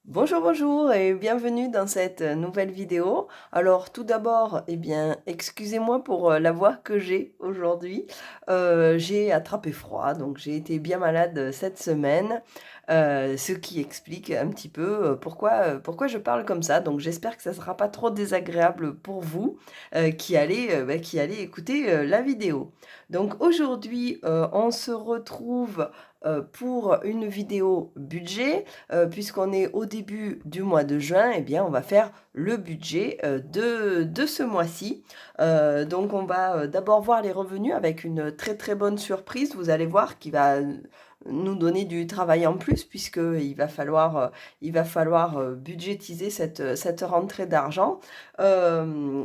Bonjour, bonjour et bienvenue dans cette nouvelle vidéo. Alors tout d'abord, excusez-moi pour la voix que j'ai aujourd'hui. J'ai attrapé froid, donc j'ai été bien malade cette semaine, ce qui explique un petit peu pourquoi je parle comme ça. Donc j'espère que ça ne sera pas trop désagréable pour vous qui allez écouter la vidéo. Donc aujourd'hui, on se retrouve pour une vidéo budget. Puisqu'on est au début du mois de juin, eh bien, on va faire le budget de ce mois-ci. Donc, on va d'abord voir les revenus avec une très très bonne surprise. Vous allez voir qui va nous donner du travail en plus, puisqu'il va falloir budgétiser cette rentrée d'argent,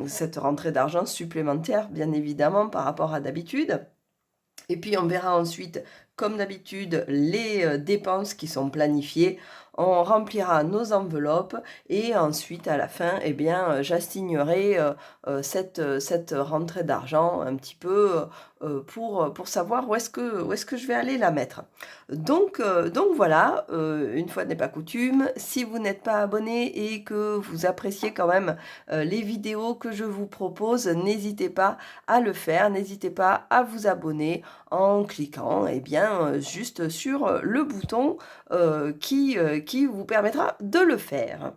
cette rentrée d'argent supplémentaire, bien évidemment, par rapport à d'habitude. Et puis on verra ensuite, comme d'habitude, les dépenses qui sont planifiées. On remplira nos enveloppes et ensuite, à la fin, eh bien, j'assignerai cette rentrée d'argent un petit peu pour savoir où est-ce que je vais aller la mettre. Donc voilà, une fois n'est pas coutume, si vous n'êtes pas abonné et que vous appréciez quand même les vidéos que je vous propose, n'hésitez pas à le faire, n'hésitez pas à vous abonner en cliquant juste sur le bouton qui vous permettra de le faire.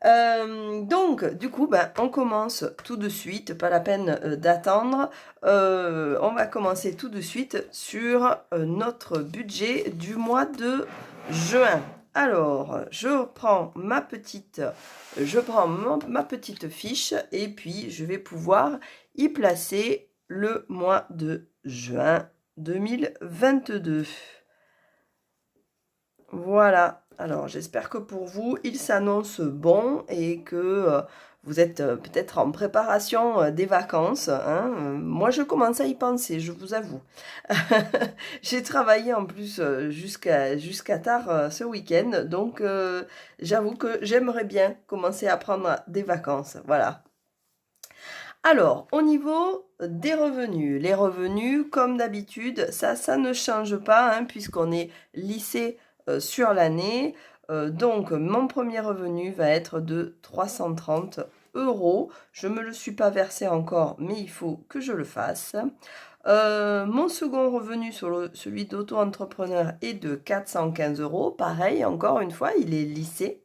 Donc, du coup, on commence tout de suite, pas la peine d'attendre. On va commencer tout de suite sur notre budget du mois de juin. Alors, ma petite fiche et puis je vais pouvoir y placer le mois de juin 2022. Voilà, alors j'espère que pour vous, il s'annonce bon et que vous êtes peut-être en préparation des vacances, hein. Moi, je commence à y penser, je vous avoue. J'ai travaillé en plus jusqu'à tard ce week-end, donc j'avoue que j'aimerais bien commencer à prendre des vacances, voilà. Alors, au niveau des revenus, les revenus, comme d'habitude, ça ne change pas, hein, puisqu'on est lissé sur l'année. Donc, mon premier revenu va être de 330 euros. Je ne me le suis pas versé encore, mais il faut que je le fasse. Mon second revenu, celui d'auto-entrepreneur, est de 415 euros. Pareil, encore une fois, il est lissé.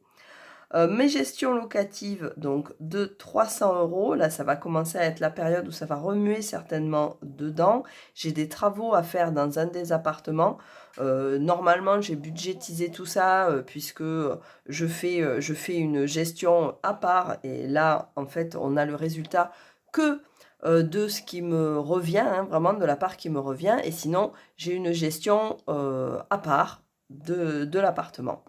Mes gestions locatives, donc de 300 euros. Là, ça va commencer à être la période où ça va remuer certainement dedans. J'ai des travaux à faire dans un des appartements. Normalement, j'ai budgétisé tout ça puisque je fais une gestion à part. Et là, en fait, on a le résultat que de ce qui me revient, hein, vraiment de la part qui me revient. Et sinon, j'ai une gestion à part de l'appartement.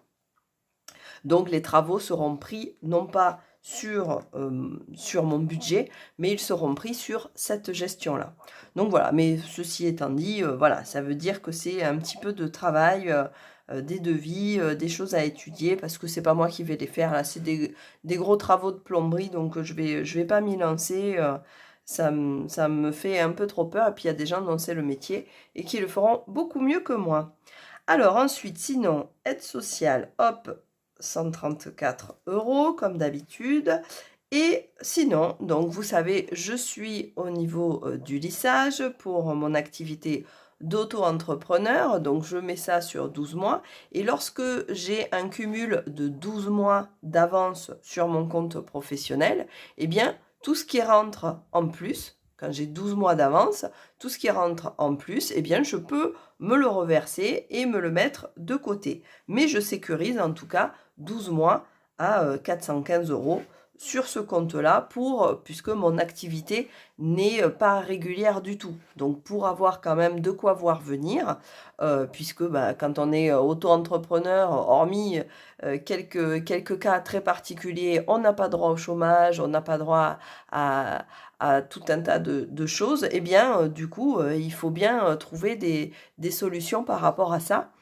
Donc les travaux seront pris non pas sur mon budget, mais ils seront pris sur cette gestion-là. Donc voilà, mais ceci étant dit, voilà, ça veut dire que c'est un petit peu de travail, des devis, des choses à étudier, parce que c'est pas moi qui vais les faire, là, c'est des gros travaux de plomberie, donc je vais pas m'y lancer, ça me fait un peu trop peur, et puis il y a des gens dont c'est le métier, et qui le feront beaucoup mieux que moi. Alors ensuite, sinon, aide sociale, hop, 134 euros comme d'habitude. Et sinon, donc vous savez, je suis au niveau du lissage pour mon activité d'auto-entrepreneur. Donc je mets ça sur 12 mois. Et lorsque j'ai un cumul de 12 mois d'avance sur mon compte professionnel, eh bien, tout ce qui rentre en plus, quand j'ai 12 mois d'avance, tout ce qui rentre en plus, eh bien, je peux me le reverser et me le mettre de côté. Mais je sécurise en tout cas 12 mois à 415 euros sur ce compte-là puisque mon activité n'est pas régulière du tout. Donc pour avoir quand même de quoi voir venir, puisque quand on est auto-entrepreneur, hormis quelques cas très particuliers, on n'a pas droit au chômage, on n'a pas droit à tout un tas de choses, eh bien du coup il faut bien trouver des solutions par rapport à ça.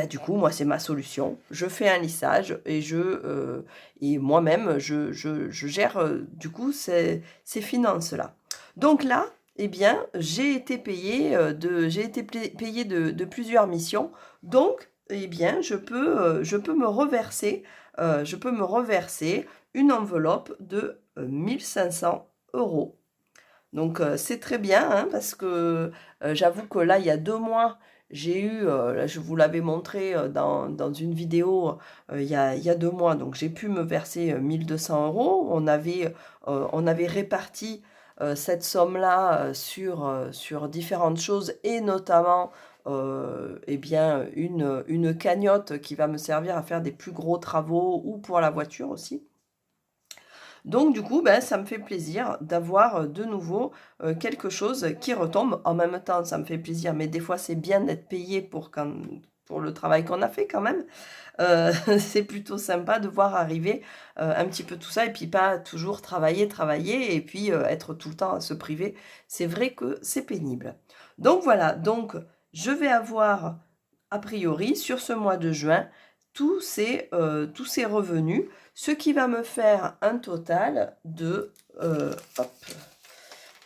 Du coup, moi, c'est ma solution. Je fais un lissage et moi-même, je gère du coup ces finances-là. Donc là, eh bien, j'ai été payée de plusieurs missions. Donc, eh bien, je peux me reverser, une enveloppe de 1500 euros. Donc, c'est très bien, hein, parce que j'avoue que là, il y a 2 mois, j'ai eu, là, je vous l'avais montré dans une vidéo il y a 2 mois, donc j'ai pu me verser 1200 euros. On avait réparti cette somme-là sur différentes choses et notamment eh bien, une cagnotte qui va me servir à faire des plus gros travaux ou pour la voiture aussi. Donc du coup, ben, ça me fait plaisir d'avoir de nouveau quelque chose qui retombe. En même temps, ça me fait plaisir, mais des fois, c'est bien d'être payé pour le travail qu'on a fait quand même. C'est plutôt sympa de voir arriver un petit peu tout ça et puis pas toujours travailler et puis être tout le temps à se priver. C'est vrai que c'est pénible. Donc voilà, donc je vais avoir a priori sur ce mois de juin tous ces revenus, ce qui va me faire un total de, hop,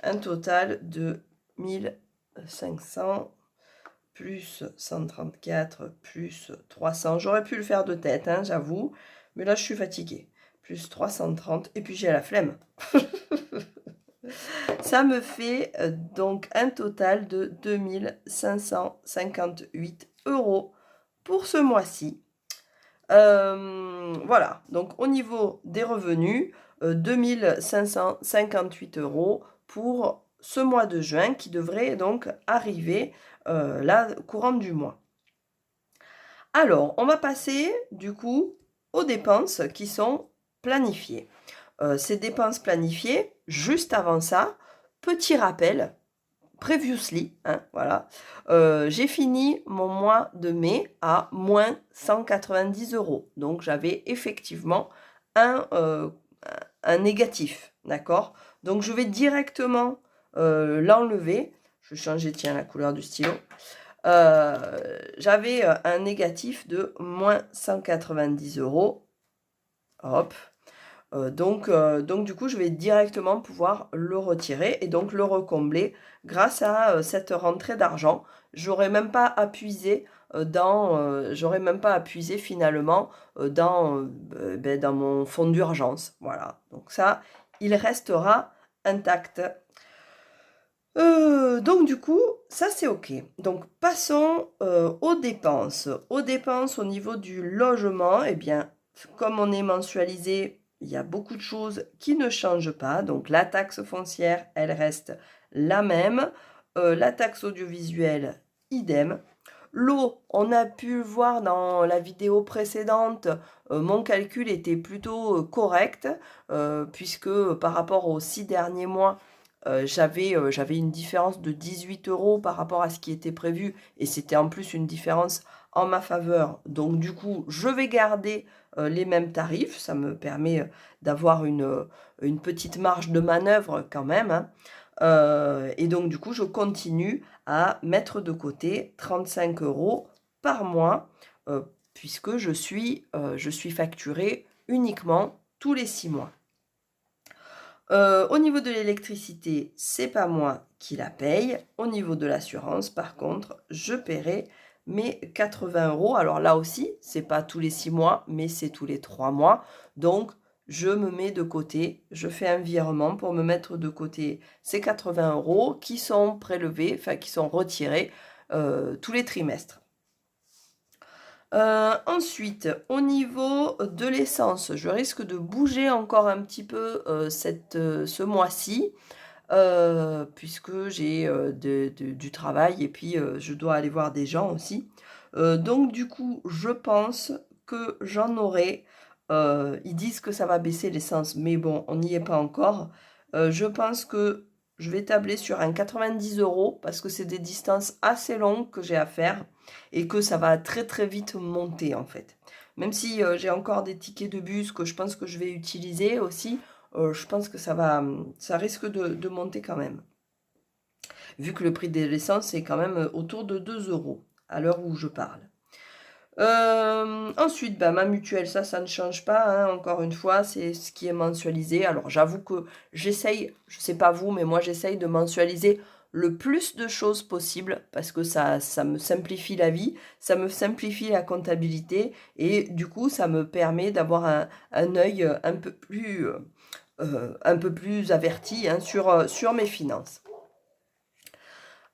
un total de 1500 plus 134 plus 300. J'aurais pu le faire de tête, hein, j'avoue, mais là je suis fatiguée. Plus 330 et puis j'ai la flemme. Ça me fait donc un total de 2558 euros pour ce mois-ci. Voilà, donc au niveau des revenus, 2558 euros pour ce mois de juin qui devrait donc arriver là, courant du mois. Alors, on va passer du coup aux dépenses qui sont planifiées. Ces dépenses planifiées, juste avant ça, petit rappel, previously, hein, voilà, j'ai fini mon mois de mai à moins 190 euros. Donc, j'avais effectivement un négatif, d'accord? Donc, je vais directement l'enlever. Je vais changer, tiens, la couleur du stylo. J'avais un négatif de moins 190 euros. Hop. Donc, du coup, je vais directement pouvoir le retirer et donc le recombler grâce à cette rentrée d'argent. J'aurais même pas à puiser j'aurais même pas à puiser finalement dans mon fonds d'urgence. Voilà. Donc ça, il restera intact. Donc du coup, ça c'est ok. Donc passons aux dépenses. Aux dépenses au niveau du logement, eh bien, comme on est mensualisé, il y a beaucoup de choses qui ne changent pas. Donc la taxe foncière, elle reste la même. La taxe audiovisuelle, idem. L'eau, on a pu le voir dans la vidéo précédente, mon calcul était plutôt correct, puisque par rapport aux 6 derniers mois, j'avais une différence de 18 euros par rapport à ce qui était prévu, et c'était en plus une différence en ma faveur. Donc du coup, je vais garder les mêmes tarifs, ça me permet d'avoir une petite marge de manœuvre quand même, hein. Et donc du coup, je continue à mettre de côté 35 euros par mois, puisque je suis facturée uniquement tous les 6 mois. Au niveau de l'électricité, c'est pas moi qui la paye. Au niveau de l'assurance, par contre, je paierai mes 80 euros. Alors là aussi, c'est pas tous les 6 mois, mais c'est tous les 3 mois. Donc, je me mets de côté, je fais un virement pour me mettre de côté ces 80 euros qui sont prélevés, enfin qui sont retirés tous les trimestres. Ensuite, au niveau de l'essence, je risque de bouger encore un petit peu ce mois-ci, puisque j'ai du travail et puis je dois aller voir des gens aussi. Donc du coup, je pense que j'en aurai. Ils disent que ça va baisser l'essence, mais bon, on n'y est pas encore. Je pense que je vais tabler sur un 90 euros parce que c'est des distances assez longues que j'ai à faire et que ça va très très vite monter en fait. Même si j'ai encore des tickets de bus que je pense que je vais utiliser aussi, je pense que ça risque de monter quand même. Vu que le prix de l'essence est quand même autour de 2 euros à l'heure où je parle. Ensuite, bah, ma mutuelle, ça ne change pas, hein, encore une fois, c'est ce qui est mensualisé. Alors, j'avoue que j'essaye, je sais pas vous, mais moi, j'essaye de mensualiser le plus de choses possible parce que ça me simplifie la vie, ça me simplifie la comptabilité et du coup, ça me permet d'avoir un œil un peu plus averti hein, sur mes finances.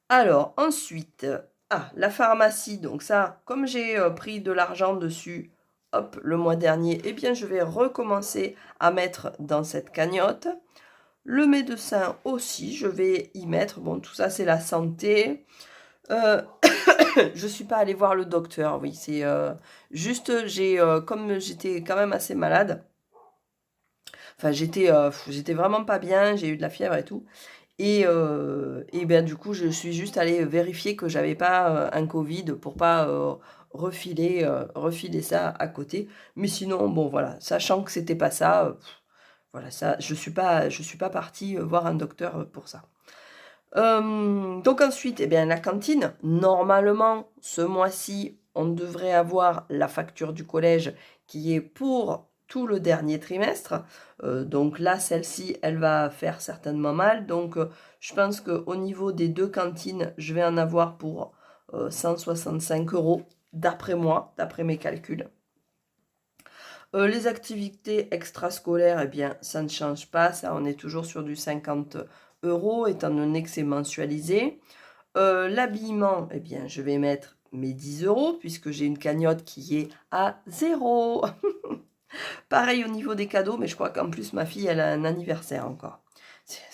Alors, ensuite, la pharmacie, donc ça, comme j'ai pris de l'argent dessus, hop, le mois dernier, eh bien, je vais recommencer à mettre dans cette cagnotte. Le médecin aussi, je vais y mettre. Bon, tout ça, c'est la santé. Je ne suis pas allée voir le docteur, oui, c'est juste, comme j'étais quand même assez malade, enfin, j'étais vraiment pas bien, j'ai eu de la fièvre et tout. Et bien du coup, je suis juste allée vérifier que j'avais pas un Covid pour pas refiler ça à côté. Mais sinon, bon voilà, sachant que c'était pas ça, voilà, ça, je suis pas partie voir un docteur pour ça. Donc ensuite, eh bien, la cantine, normalement, ce mois-ci, on devrait avoir la facture du collège qui est pour tout le dernier trimestre. Donc là, celle-ci, elle va faire certainement mal. Donc je pense qu'au niveau des deux cantines, je vais en avoir pour 165 € d'après moi, d'après mes calculs. Les activités extrascolaires, eh bien, ça ne change pas. Ça, on est toujours sur du 50 € étant donné que c'est mensualisé. L'habillement, eh bien, je vais mettre mes 10 € puisque j'ai une cagnotte qui est à 0. Pareil au niveau des cadeaux, mais je crois qu'en plus, ma fille, elle a un anniversaire encore.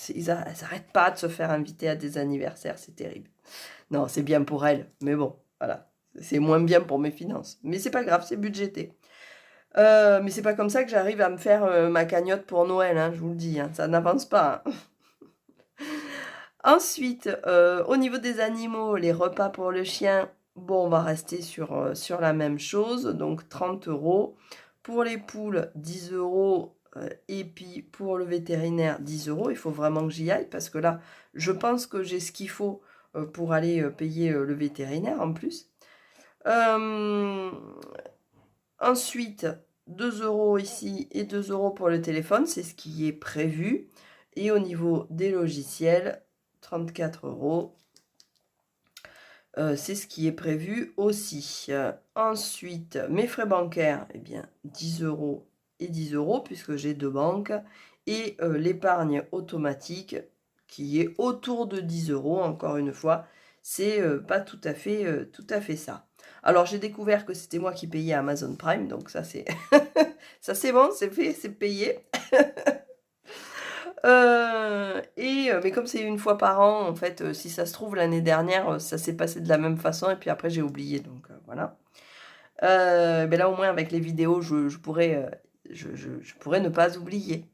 Elles n'arrêtent pas de se faire inviter à des anniversaires, c'est terrible. Non, c'est bien pour elle, mais bon, voilà. C'est moins bien pour mes finances. Mais c'est pas grave, c'est budgété. Mais c'est pas comme ça que j'arrive à me faire ma cagnotte pour Noël, hein, je vous le dis, hein, ça n'avance pas. Hein. Ensuite, au niveau des animaux, les repas pour le chien, bon, on va rester sur la même chose, donc 30 €. Pour les poules, 10 €. Et puis pour le vétérinaire, 10 €. Il faut vraiment que j'y aille parce que là, je pense que j'ai ce qu'il faut pour aller payer le vétérinaire en plus. Ensuite, 2 € ici et 2 € pour le téléphone, c'est ce qui est prévu. Et au niveau des logiciels, 34 €. C'est ce qui est prévu aussi. Ensuite, mes frais bancaires, eh bien, 10 € et 10 € puisque j'ai deux banques. Et l'épargne automatique qui est autour de 10 €, encore une fois, c'est pas tout à fait ça. Alors, j'ai découvert que c'était moi qui payais Amazon Prime, donc ça c'est ça c'est bon, c'est fait, c'est payé. Mais comme c'est une fois par an, en fait, si ça se trouve, l'année dernière, ça s'est passé de la même façon, et puis après, j'ai oublié, donc voilà. Mais là, au moins, avec les vidéos, je pourrais ne pas oublier.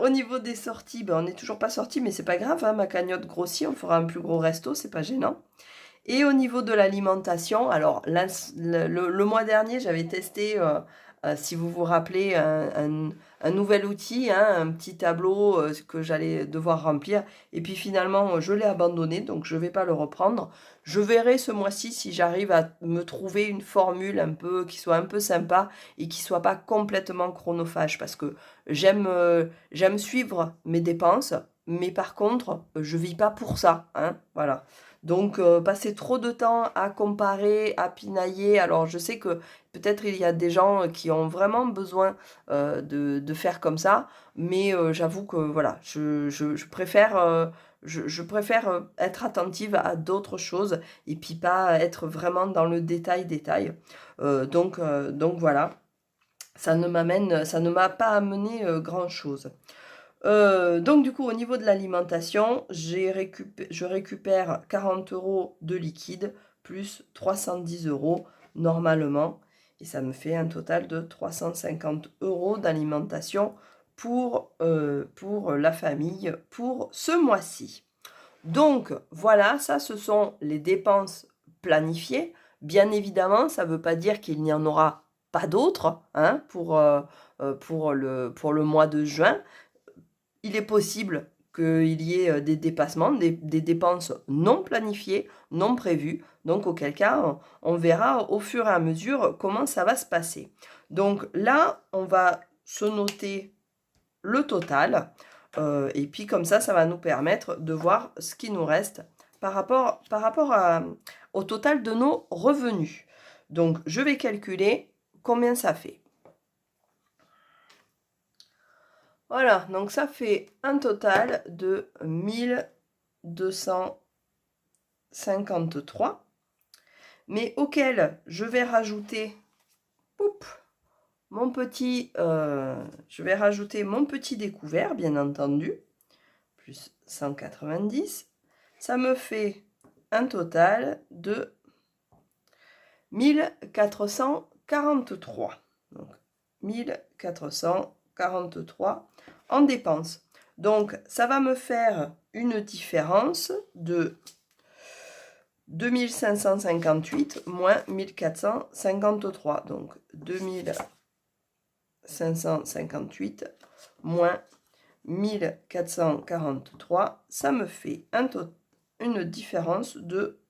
Au niveau des sorties, ben, on n'est toujours pas sorti, mais c'est pas grave, hein, ma cagnotte grossit, on fera un plus gros resto, c'est pas gênant. Et au niveau de l'alimentation, alors le mois dernier, j'avais testé, si vous vous rappelez, un nouvel outil, hein, un petit tableau que j'allais devoir remplir. Et puis finalement, je l'ai abandonné, donc je ne vais pas le reprendre. Je verrai ce mois-ci si j'arrive à me trouver une formule qui soit un peu sympa et qui soit pas complètement chronophage. Parce que j'aime suivre mes dépenses, mais par contre, je vis pas pour ça, hein, voilà. Donc, passer trop de temps à comparer, à pinailler. Alors, je sais que peut-être il y a des gens qui ont vraiment besoin de faire comme ça, mais j'avoue que voilà, je préfère, je préfère être attentive à d'autres choses et puis pas être vraiment dans le détail. Donc voilà, ça ne m'a pas amené grand-chose. Donc du coup, au niveau de l'alimentation, je récupère 40 € de liquide plus 310 € normalement. Et ça me fait un total de 350 € d'alimentation pour la famille pour ce mois-ci. Donc voilà, ça ce sont les dépenses planifiées. Bien évidemment, ça ne veut pas dire qu'il n'y en aura pas d'autres hein, pour le mois de juin. Il est possible qu'il y ait des dépassements, des dépenses non planifiées, non prévues. Donc, auquel cas, on verra au fur et à mesure comment ça va se passer. Donc là, on va se noter le total. Et puis comme ça va nous permettre de voir ce qui nous reste par rapport au total de nos revenus. Donc, je vais calculer combien ça fait. Voilà, donc ça fait un total de 1253, mais auquel je vais rajouter mon petit, découvert, bien entendu, plus 190. Ça me fait un total de 1443. Donc, 1443 en dépenses. Donc, ça va me faire une différence de 2558 moins 1453. Donc, 2558 moins 1443, ça me fait une différence de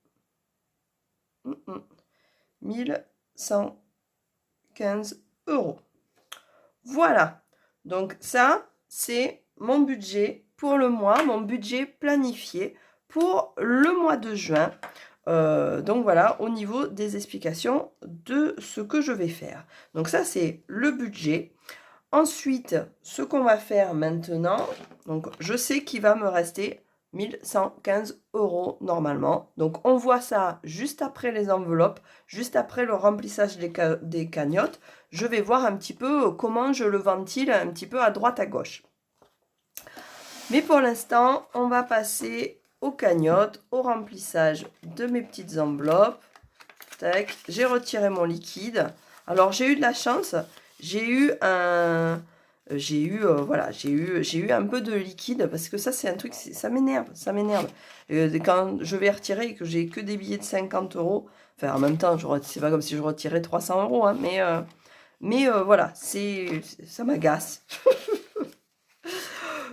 1115 €. Voilà, donc ça, c'est mon budget pour le mois, mon budget planifié pour le mois de juin. Donc voilà, au niveau des explications de ce que je vais faire. Donc ça, c'est le budget. Ensuite, ce qu'on va faire maintenant, donc je sais qu'il va me rester 1115 € normalement. Donc on voit ça juste après les enveloppes, juste après le remplissage des cagnottes. Je vais voir un petit peu comment je le ventile un petit peu à droite à gauche. Mais pour l'instant, on va passer aux cagnottes, au remplissage de mes petites enveloppes. Tac, j'ai retiré mon liquide. Alors j'ai eu de la chance, j'ai eu un peu de liquide parce que ça c'est un truc, ça m'énerve. Quand je vais retirer et que j'ai que des billets de 50 €, enfin en même temps, c'est pas comme si je retirais 300 €, hein, mais voilà, ça m'agace.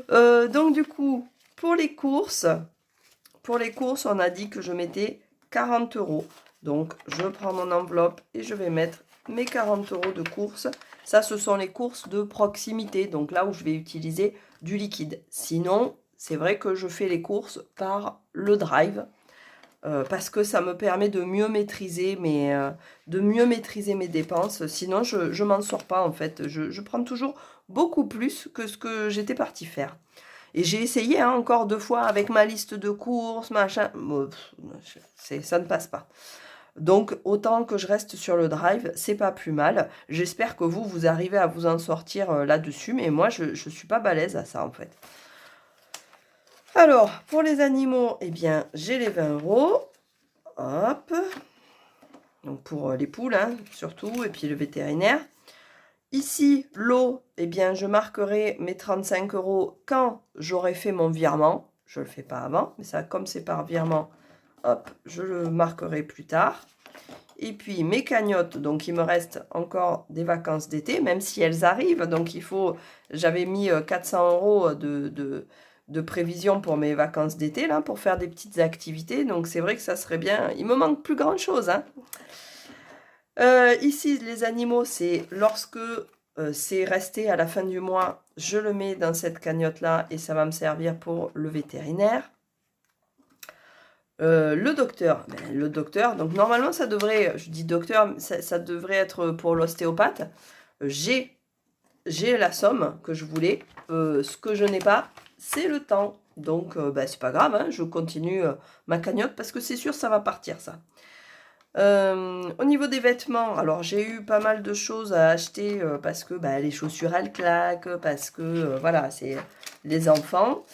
Donc du coup, pour les courses, on a dit que je mettais 40 €. Donc, je prends mon enveloppe et je vais mettre mes 40 € de courses. Ça, ce sont les courses de proximité. Donc là où je vais utiliser du liquide. Sinon, c'est vrai que je fais les courses par le drive. Parce que ça me permet de mieux maîtriser mes dépenses. Sinon, je ne m'en sors pas en fait. Je prends toujours beaucoup plus que ce que j'étais partie faire. Et j'ai essayé hein, encore 2 fois avec ma liste de courses, machin. Bon, ça ne passe pas. Donc, autant que je reste sur le drive, c'est pas plus mal. J'espère que vous arrivez à vous en sortir là-dessus. Mais moi, je ne suis pas balèze à ça, en fait. Alors, pour les animaux, eh bien, j'ai les 20 €. Hop. Donc, pour les poules, hein, surtout. Et puis, le vétérinaire. Ici, l'eau, eh bien, je marquerai mes 35 € quand j'aurai fait mon virement. Je ne le fais pas avant, mais ça, comme c'est par virement, hop, je le marquerai plus tard. Et puis, mes cagnottes, donc il me reste encore des vacances d'été, même si elles arrivent. Donc, j'avais mis 400 € de prévision pour mes vacances d'été, là, pour faire des petites activités. Donc, c'est vrai que ça serait bien. Il me manque plus grand-chose, hein. Ici, les animaux, c'est lorsque c'est resté à la fin du mois, je le mets dans cette cagnotte-là et ça va me servir pour le vétérinaire. Le docteur, donc normalement, ça devrait, je dis docteur, ça devrait être pour l'ostéopathe. J'ai la somme que je voulais. Ce que je n'ai pas, c'est le temps. Donc, c'est pas grave, hein, je continue ma cagnotte parce que c'est sûr, ça va partir, ça. Au niveau des vêtements, alors j'ai eu pas mal de choses à acheter parce que les chaussures elles claquent, parce que voilà, c'est les enfants,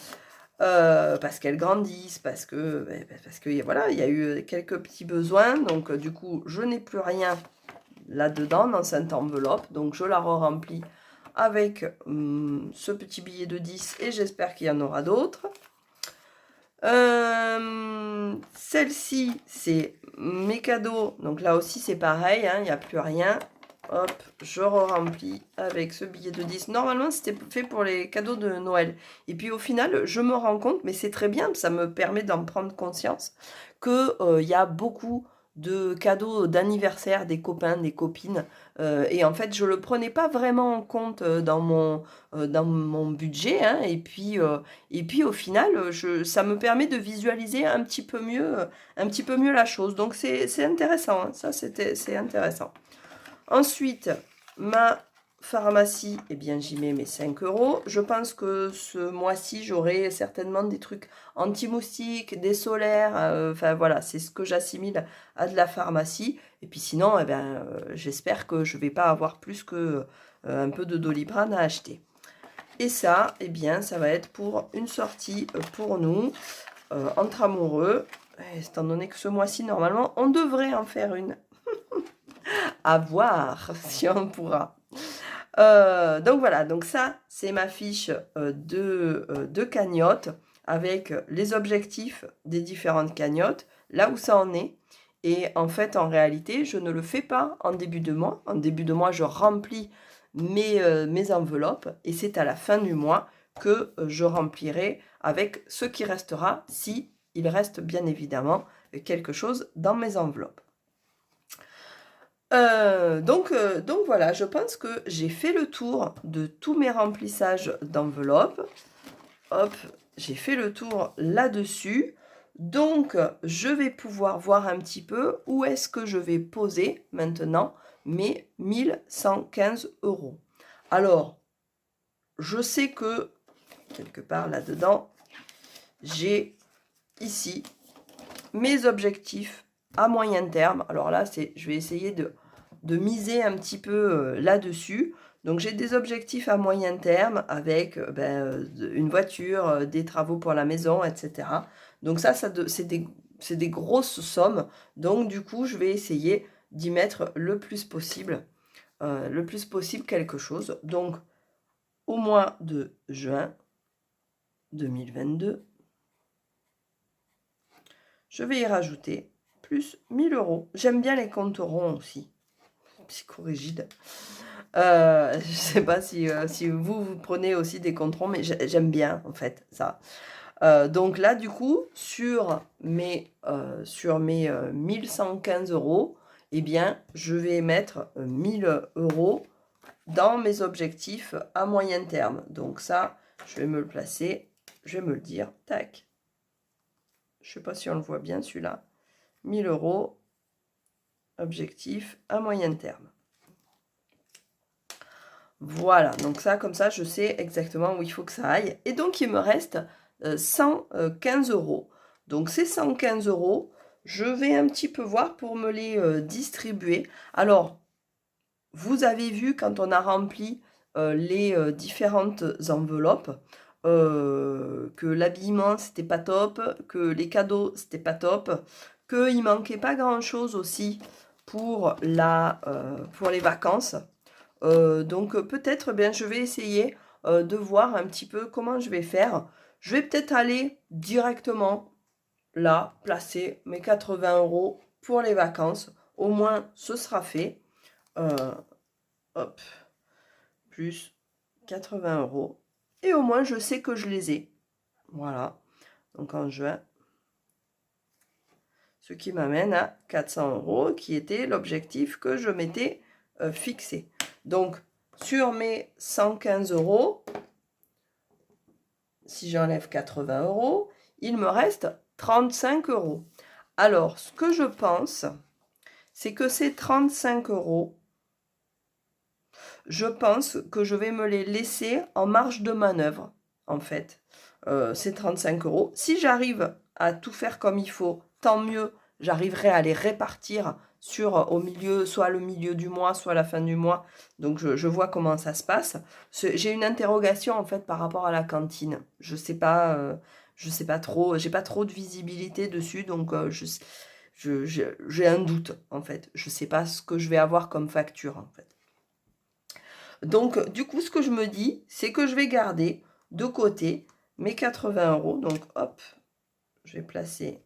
parce qu'elles grandissent, parce que voilà, il y a eu quelques petits besoins, donc du coup je n'ai plus rien là-dedans dans cette enveloppe, donc je la re-remplis avec ce petit billet de 10 et j'espère qu'il y en aura d'autres. Celle-ci, c'est mes cadeaux. Donc là aussi, c'est pareil, hein, il n'y a plus rien. Hop, je re-remplis avec ce billet de 10. Normalement, c'était fait pour les cadeaux de Noël. Et puis au final, je me rends compte, mais c'est très bien, ça me permet d'en prendre conscience, qu'il y a beaucoup de cadeaux d'anniversaire des copains, des copines. Et en fait, je le prenais pas vraiment en compte dans mon budget, hein. Et puis au final, ça me permet de visualiser un petit peu mieux la chose. Donc c'est intéressant, hein. Ça, c'est intéressant. Ensuite, ma pharmacie, eh bien, j'y mets mes 5 euros. Je pense que ce mois-ci, j'aurai certainement des trucs anti-moustiques, des solaires. Enfin, voilà, c'est ce que j'assimile à de la pharmacie. Et puis sinon, eh ben, j'espère que je ne vais pas avoir plus que un peu de Doliprane à acheter. Et ça, eh bien, ça va être pour une sortie pour nous, entre amoureux. Et étant donné que ce mois-ci, normalement, on devrait en faire une. À voir si on pourra. Donc voilà, donc ça, c'est ma fiche de cagnotte avec les objectifs des différentes cagnottes, là où ça en est. Et en fait, en réalité, je ne le fais pas en début de mois. En début de mois, je remplis mes enveloppes et c'est à la fin du mois que je remplirai avec ce qui restera, si il reste bien évidemment quelque chose dans mes enveloppes. Donc voilà, je pense que j'ai fait le tour de tous mes remplissages d'enveloppes. Hop, j'ai fait le tour là-dessus. Donc, je vais pouvoir voir un petit peu où est-ce que je vais poser maintenant mes 1115 euros. Alors, je sais que, quelque part là-dedans, j'ai ici mes objectifs à moyen terme. Alors là, je vais essayer de miser un petit peu là-dessus. Donc j'ai des objectifs à moyen terme avec une voiture, des travaux pour la maison, etc. Donc ça c'est des grosses sommes. Donc du coup, je vais essayer d'y mettre le plus possible quelque chose. Donc au mois de juin 2022, je vais y rajouter plus 1000 euros. J'aime bien les comptes ronds aussi. Psychorigide. Je ne sais pas si vous prenez aussi des comptes ronds, mais j'aime bien en fait ça. Donc là, du coup, sur mes 1115 euros, eh bien, je vais mettre 1000 euros dans mes objectifs à moyen terme. Donc ça, je vais me le placer, je vais me le dire, tac. Je ne sais pas si on le voit bien celui-là. 1000 euros, objectif à moyen terme. Voilà, donc ça, comme ça, je sais exactement où il faut que ça aille. Et donc, il me reste 115 euros. Donc, ces 115 euros, je vais un petit peu voir pour me les distribuer. Alors, vous avez vu quand on a rempli les différentes enveloppes, que l'habillement, c'était pas top, que les cadeaux, c'était pas top, qu'il manquait pas grand-chose aussi pour les vacances. Donc peut-être bien je vais essayer de voir un petit peu comment je vais faire. Je vais peut-être aller directement là, placer mes 80 euros pour les vacances. Au moins ce sera fait. Hop, plus 80 euros. Et au moins je sais que je les ai. Voilà. Donc en juin. Ce qui m'amène à 400 euros qui était l'objectif que je m'étais fixé. Donc sur mes 115 euros, si j'enlève 80 euros, il me reste 35 euros. Alors, ce que je pense, c'est que ces 35 euros, je pense que je vais me les laisser en marge de manœuvre, en fait. Ces 35 euros. Si j'arrive à tout faire comme il faut, tant mieux, j'arriverai à les répartir au milieu, soit le milieu du mois, soit la fin du mois. Donc, je vois comment ça se passe. J'ai une interrogation, en fait, par rapport à la cantine. Je sais pas trop, j'ai pas trop de visibilité dessus, donc j'ai un doute, en fait. Je sais pas ce que je vais avoir comme facture, en fait. Donc, du coup, ce que je me dis, c'est que je vais garder de côté mes 80 euros. Donc, hop, je vais placer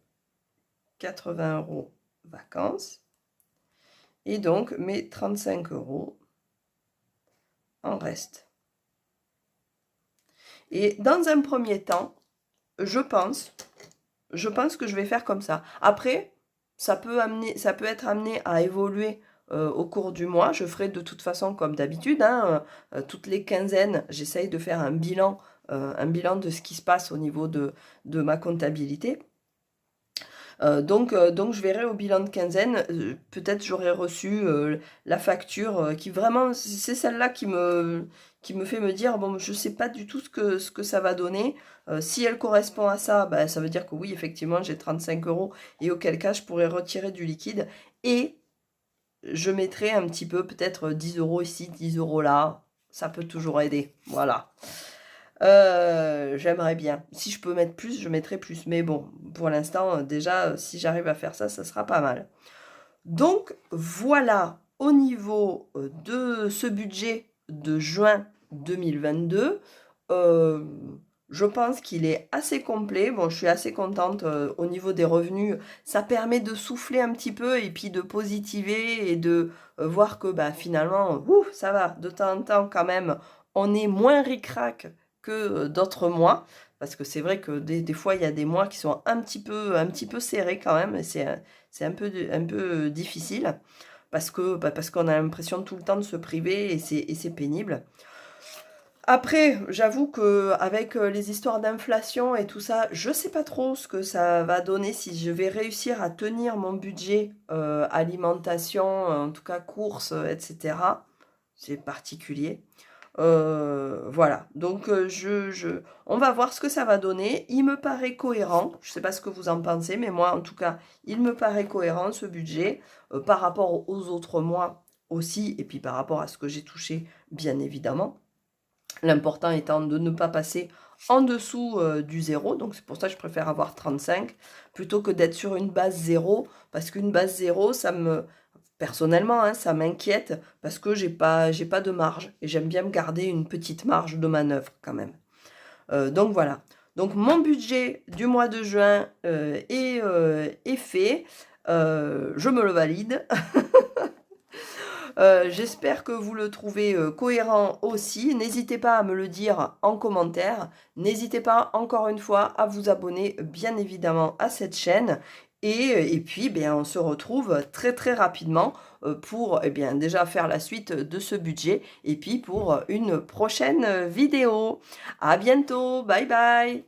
80 euros vacances. Et donc, mes 35 euros en reste. Et dans un premier temps, je pense que je vais faire comme ça. Après, ça peut être amené à évoluer au cours du mois. Je ferai de toute façon comme d'habitude, hein, toutes les quinzaines, j'essaye de faire un bilan de ce qui se passe au niveau de ma comptabilité. Donc je verrai au bilan de quinzaine, peut-être j'aurai reçu la facture qui vraiment, c'est celle-là qui me fait me dire, bon, je sais pas du tout ce que ça va donner. Si elle correspond à ça, ben, ça veut dire que oui, effectivement, j'ai 35 euros et auquel cas je pourrais retirer du liquide et je mettrai un petit peu, peut-être 10 euros ici, 10 euros là. Ça peut toujours aider, voilà. J'aimerais bien. Si je peux mettre plus, je mettrai plus. Mais bon, pour l'instant, déjà, si j'arrive à faire ça, ça sera pas mal. Donc, voilà, au niveau de ce budget de juin 2022, euh, je pense qu'il est assez complet. Bon, je suis assez contente au niveau des revenus. Ça permet de souffler un petit peu et puis de positiver et de voir que bah, finalement, ça va. De temps en temps, quand même, on est moins ric-rac que d'autres mois. Parce que c'est vrai que des fois, il y a des mois qui sont un petit peu serrés quand même. Et c'est un peu difficile. Parce qu'on a l'impression tout le temps de se priver et c'est pénible. Après, j'avoue que avec les histoires d'inflation et tout ça, je sais pas trop ce que ça va donner, si je vais réussir à tenir mon budget alimentation, en tout cas courses, etc. C'est particulier. Voilà, donc on va voir ce que ça va donner. Il me paraît cohérent, je sais pas ce que vous en pensez, mais moi en tout cas, il me paraît cohérent ce budget par rapport aux autres mois aussi, et puis par rapport à ce que j'ai touché, bien évidemment. L'important étant de ne pas passer en dessous du zéro. Donc c'est pour ça que je préfère avoir 35 plutôt que d'être sur une base zéro. Parce qu'une base zéro, personnellement, hein, ça m'inquiète parce que j'ai pas de marge. Et j'aime bien me garder une petite marge de manœuvre quand même. Donc voilà. Donc mon budget du mois de juin est fait. Je me le valide. J'espère que vous le trouvez cohérent aussi. N'hésitez pas à me le dire en commentaire. N'hésitez pas encore une fois à vous abonner bien évidemment à cette chaîne. Et puis, on se retrouve très très rapidement pour déjà faire la suite de ce budget et puis pour une prochaine vidéo. À bientôt, bye bye!